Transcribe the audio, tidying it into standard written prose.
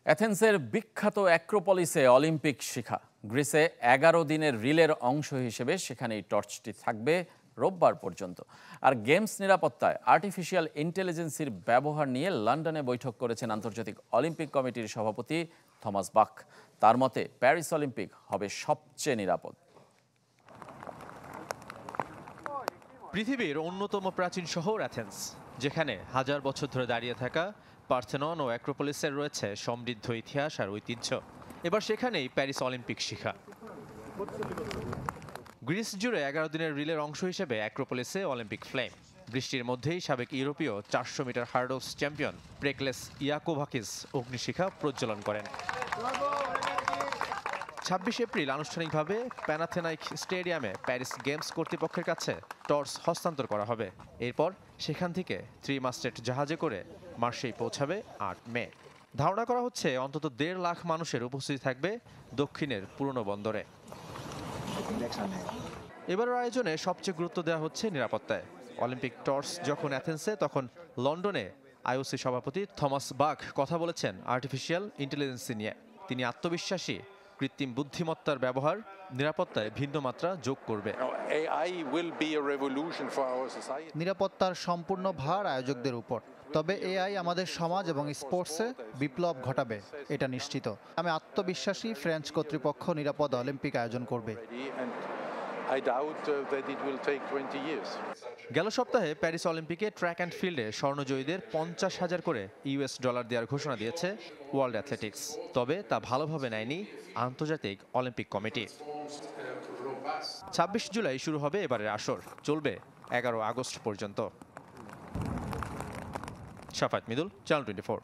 অ্যাথেন্সের বিখ্যাত অ্যাক্রোপলিসে অলিম্পিক শিখা। গ্রিসে 11 দিনের রিলের অংশ হিসেবে সেখানেই টর্চটি থাকবে রোববার পর্যন্ত। আর গেমস নিরাপত্তায় আর্টিফিশিয়াল ইন্টেলিজেন্সের ব্যবহার নিয়ে লন্ডনে বৈঠক করেছেন আন্তর্জাতিক অলিম্পিক কমিটির সভাপতি থমাস বাখ। তার মতে প্যারিস অলিম্পিক হবে সবচেয়ে নিরাপদ। পৃথিবীর অন্যতম প্রাচীন শহর অ্যাথেন্স, যেখানে হাজার বছর ধরে দাঁড়িয়ে থাকা পার্থেনন ও অ্যাক্রোপলিসের রয়েছে সমৃদ্ধ ইতিহাস আর ঐতিহ্য। এবার সেখানেই প্যারিস অলিম্পিক শিখা। গ্রিস জুড়ে 11 দিনের রিলের অংশ হিসেবে অ্যাক্রোপলিসে অলিম্পিক ফ্লেম। বৃষ্টির মধ্যেই সাবেক ইউরোপীয় 400 মিটার হার্ডলস চ্যাম্পিয়ন প্রেকলেস ইয়াকোভাকিস অগ্নিশিখা প্রজ্বলন করেন। 26 এপ্রিল আনুষ্ঠানিকভাবে প্যানাথেনাইক স্টেডিয়ামে প্যারিস গেমস কর্তৃপক্ষের কাছে টর্চ হস্তান্তর করা হবে। এরপর সেখান থেকে 3 মাস্টেড জাহাজে করে মার্সেই পৌঁছাবে 8 মে। ধারণা করা হচ্ছে অন্তত 1.5 লাখ মানুষের উপস্থিতি থাকবে দক্ষিণের পুরনো বন্দরে। এবারের আয়োজনে সবচেয়ে গুরুত্ব দেওয়া হচ্ছে নিরাপত্তায়। অলিম্পিক টর্চ যখন অ্যাথেন্সে, তখন লন্ডনে আইওসি সভাপতি থমাস বাখ কথা বলেছেন আর্টিফিশিয়াল ইন্টেলিজেন্স নিয়ে। তিনি আত্মবিশ্বাসী কৃত্রিম বুদ্ধিমত্তার ব্যবহার নিরাপত্তায় ভিন্ন মাত্রা যোগ করবে। নিরাপত্তার সম্পূর্ণ ভার আয়োজকদের উপর, তবে এআই আমাদের সমাজ এবং স্পোর্টসে বিপ্লব ঘটাবে, এটা নিশ্চিত। আমি আত্মবিশ্বাসী ফ্রেঞ্চ কর্তৃপক্ষ নিরাপদ অলিম্পিক আয়োজন করবে। গেল সপ্তাহে প্যারিস অলিম্পিকে ট্র্যাক অ্যান্ড ফিল্ডে স্বর্ণজয়ীদের $50,000 করে US দেওয়ার ঘোষণা দিয়েছে ওয়ার্ল্ড অ্যাথলেটিক্স। তবে তা ভালোভাবে নেয়নি আন্তর্জাতিক অলিম্পিক কমিটি। 26 জুলাই শুরু হবে এবারের আসর, চলবে 11 আগস্ট পর্যন্ত। শাফাত মিদুল, চ্যানেল 24।